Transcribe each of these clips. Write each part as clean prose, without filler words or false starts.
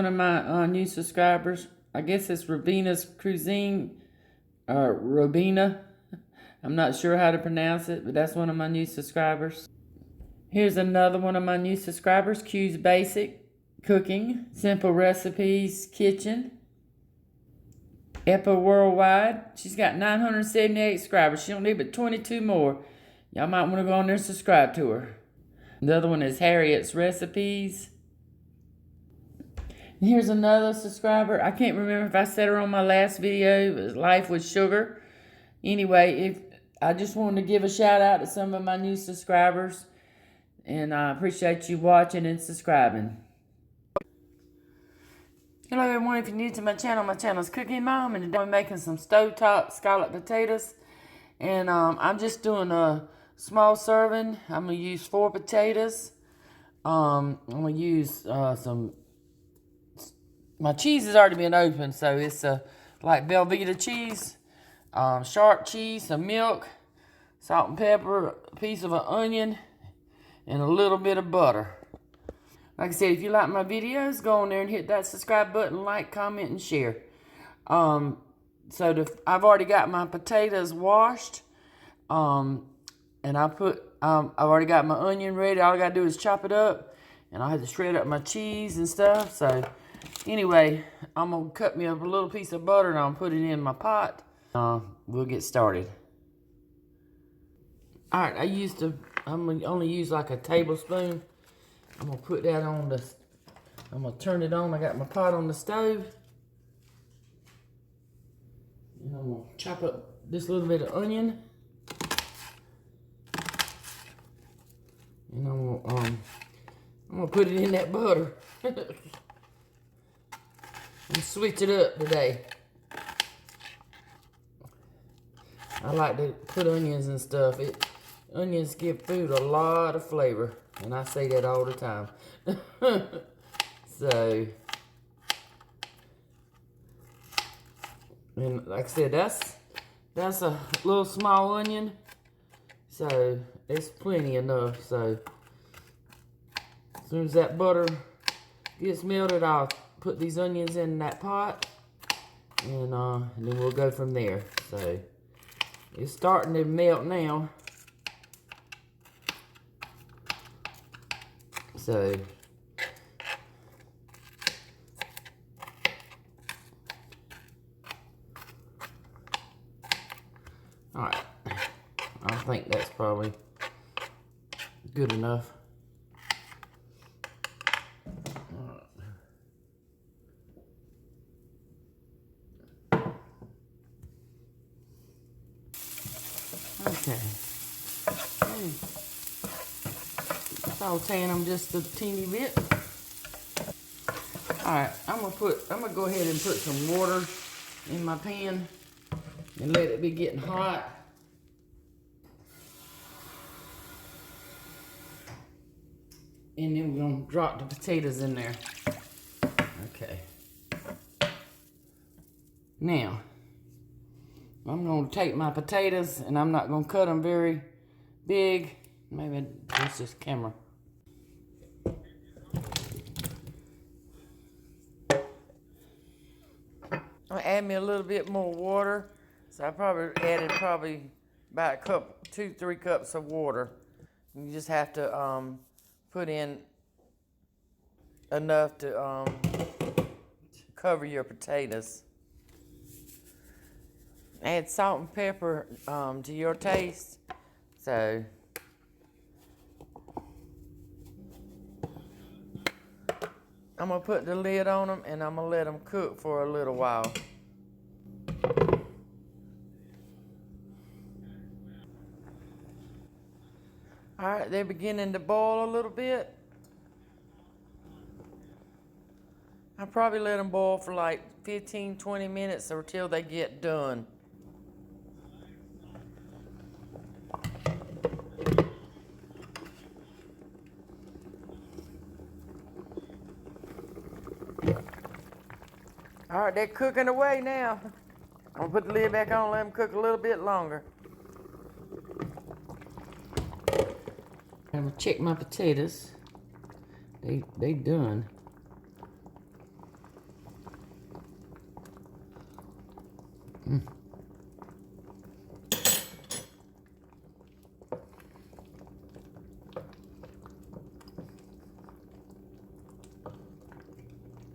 one of my new subscribers. I guess it's Ravina's Cuisine, or Robina. I'm not sure how to pronounce it, but that's one of my new subscribers. Here's another one of my new subscribers, Q's Basic Cooking, Simple Recipes Kitchen. Epa Worldwide. She's got 978 subscribers. She don't need but 22 more. Y'all might want to go on there and subscribe to her. The other one is Harriet's Recipes. And here's another subscriber. I can't remember if I said her on my last video. It was Life with Sugar. Anyway, I just wanted to give a shout out to some of my new subscribers. And I appreciate you watching and subscribing. Hello everyone, if you're new to my channel is Cooking Mom, and today I'm making some stovetop scallop potatoes. And I'm just doing a small serving. I'm going to use 4 potatoes. I'm going to use my cheese has already been opened, so it's like Velveeta cheese, sharp cheese, some milk, salt and pepper, a piece of an onion, and a little bit of butter. Like I said, if you like my videos, go on there and hit that subscribe button, like, comment, and share. I've already got my potatoes washed. And I've already got my onion ready. All I gotta do is chop it up. And I had to shred up my cheese and stuff. So, anyway, I'm gonna cut me up a little piece of butter and I'll put it in my pot. We'll get started. Alright, I'm gonna only use like a tablespoon. I'm going to put that on I'm going to turn it on. I got my pot on the stove. And I'm going to chop up this little bit of onion. And I'm going to put it in that butter. And switch it up today. I like to put onions and stuff. Onions give food a lot of flavor. And I say that all the time. So, and like I said, that's a little small onion. So, it's plenty enough. So, as soon as that butter gets melted, I'll put these onions in that pot. And then we'll go from there. So, it's starting to melt now. So, alright, I think that's probably good enough. Okay. Sauteing them just a teeny bit. Alright, I'm gonna go ahead and put some water in my pan and let it be getting hot. And then we're gonna drop the potatoes in there. Okay. Now, I'm gonna take my potatoes and I'm not gonna cut them very big. Maybe it's just camera. I'm gonna add me a little bit more water. So I probably added about 2-3 cups of water. You just have to put in enough to cover your potatoes. Add salt and pepper to your taste. So I'm going to put the lid on them and I'm going to let them cook for a little while. Alright, they're beginning to boil a little bit. I'll probably let them boil for like 15-20 minutes or till they get done. Alright, they're cooking away now. I'm going to put the lid back on and let them cook a little bit longer. I'm going to check my potatoes. They done.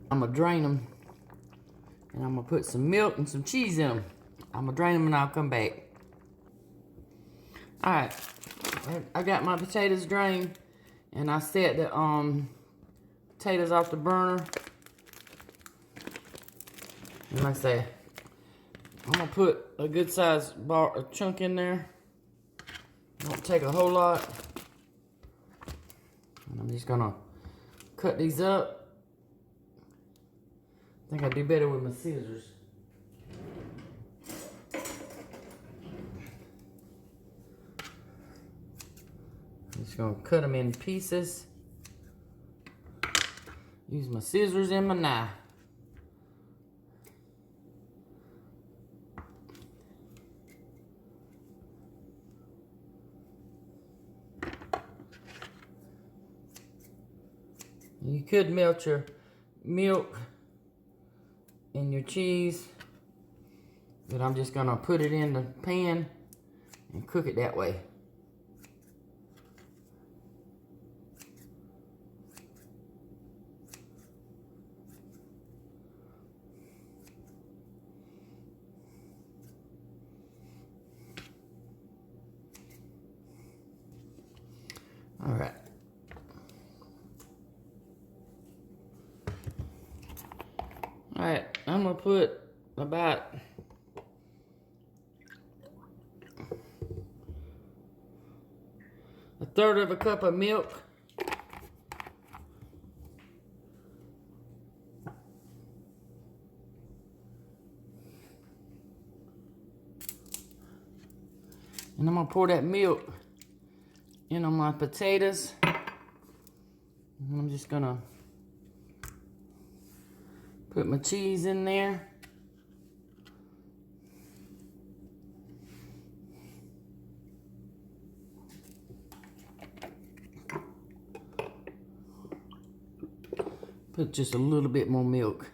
I'm gonna drain them, and I'm gonna put some milk and some cheese in them. I'm gonna drain them and I'll come back. All right, I got my potatoes drained, and I set the potatoes off the burner. And like I say, I'm gonna put a good size chunk in there. Don't take a whole lot. And I'm just gonna cut these up. I think I do better with my scissors. I'm just gonna cut them in pieces. Use my scissors and my knife. You could melt your milk and your cheese, but I'm just gonna put it in the pan and cook it that way. All right. All right, I'm gonna put about a third of a cup of milk. And I'm gonna pour that milk in on my potatoes. And I'm just gonna put my cheese in there. Put just a little bit more milk.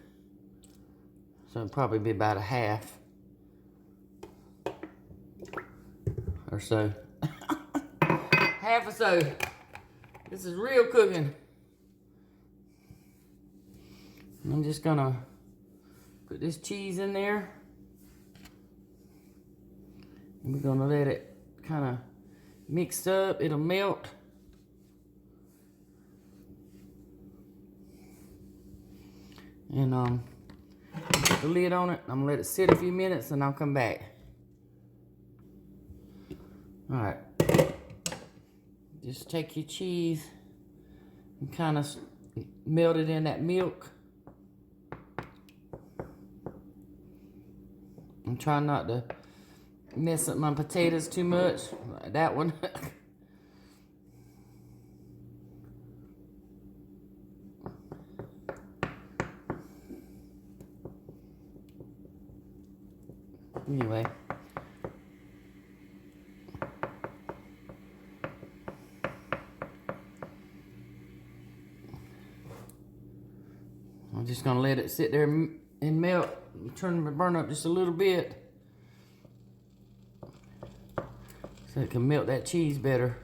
So it'll probably be about a half or so. Half or so. This is real cooking. I'm just gonna put this cheese in there. And we're gonna let it kind of mix up. It'll melt. And put the lid on it. I'm gonna let it sit a few minutes and I'll come back. All right. Just take your cheese and kind of melt it in that milk. I'm trying not to mess up my potatoes too much, like that one. Anyway. I'm just gonna let it sit there and melt. Turn the burner up just a little bit so it can melt that cheese better.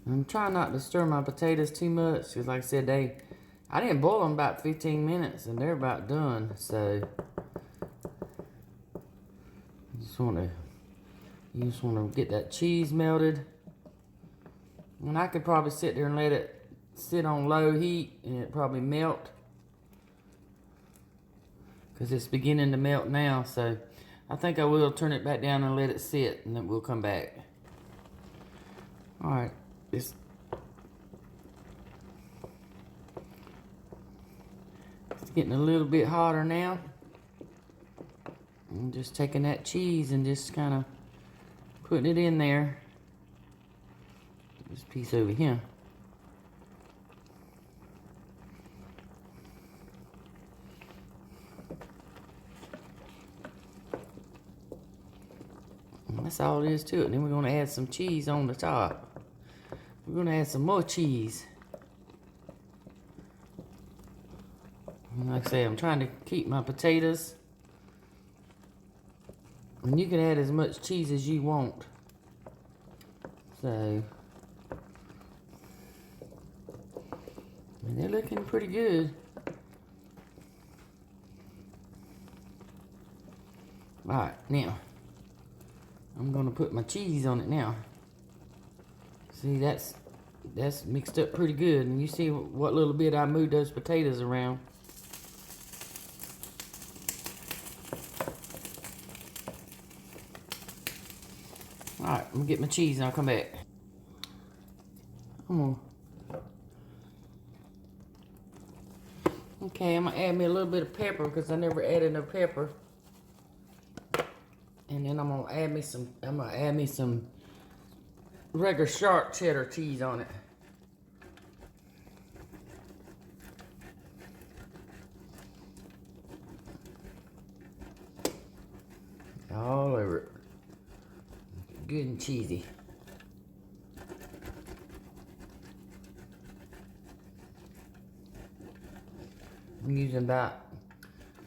I'm trying not to stir my potatoes too much because, like I said, I didn't boil them about 15 minutes and they're about done. So you just want to get that cheese melted. And I could probably sit there and let it sit on low heat and it probably melt, because it's beginning to melt now. So I think I will turn it back down and let it sit, and then we'll come back. All right, it's getting a little bit hotter now. I'm just taking that cheese and just kind of putting it in there. This piece over here. And that's all it is to it. And then we're going to add some cheese on the top. We're going to add some more cheese. Like I say, I'm trying to keep my potatoes. And you can add as much cheese as you want. So, and they're looking pretty good. Alright, now, I'm going to put my cheese on it now. See, that's mixed up pretty good. And you see what little bit I moved those potatoes around. Alright, I'm gonna get my cheese and I'll come back. Okay, I'm gonna add me a little bit of pepper because I never added no pepper. And then I'm gonna add me some regular sharp cheddar cheese on it. All over it. Good and cheesy. I'm using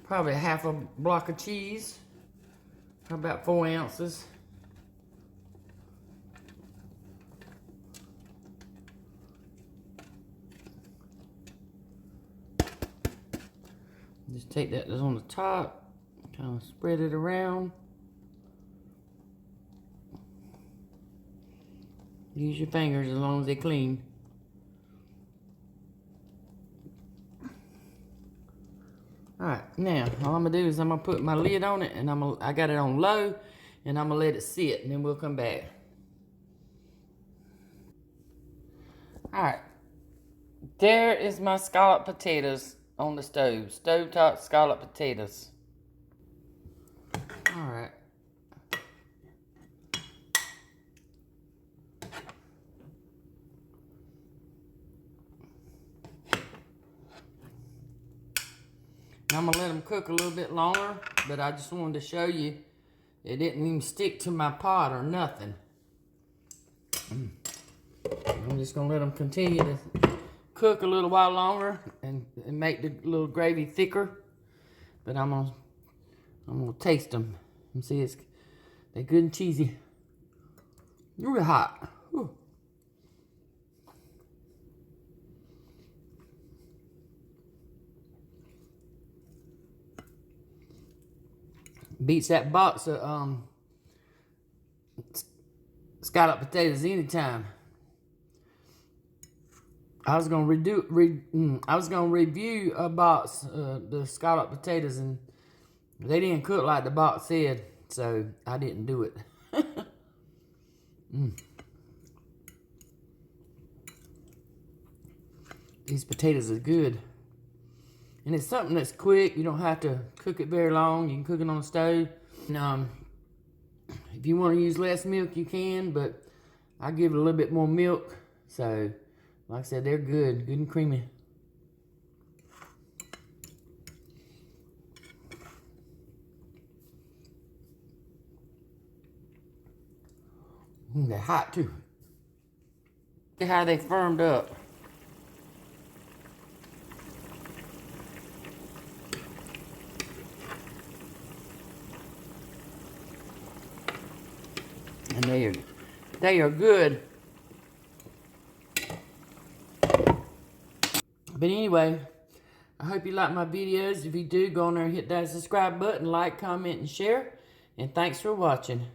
probably half a block of cheese, about 4 ounces. Just take that's on the top, kind of spread it around. Use your fingers as long as they're clean. Alright, now all I'm gonna do is I'm gonna put my lid on it and I got it on low and I'm gonna let it sit and then we'll come back. Alright, there is my scallop potatoes on the stove. Stovetop scallop potatoes. Alright. I'm gonna let them cook a little bit longer, but I just wanted to show you it didn't even stick to my pot or nothing. I'm just gonna let them continue to cook a little while longer and make the little gravy thicker. But I'm gonna taste them and see they're good and cheesy. Really hot. Whew. Beats that box of scallop potatoes anytime. I was gonna review a box the scallop potatoes and they didn't cook like the box said, so I didn't do it. These potatoes are good. And it's something that's quick. You don't have to cook it very long. You can cook it on the stove. And, if you want to use less milk, you can, but I give it a little bit more milk. So, like I said, they're good and creamy. They're hot too. See how they firmed up. And they are good. But anyway, I hope you like my videos. If you do, go on there and hit that subscribe button, like, comment, and share. And thanks for watching.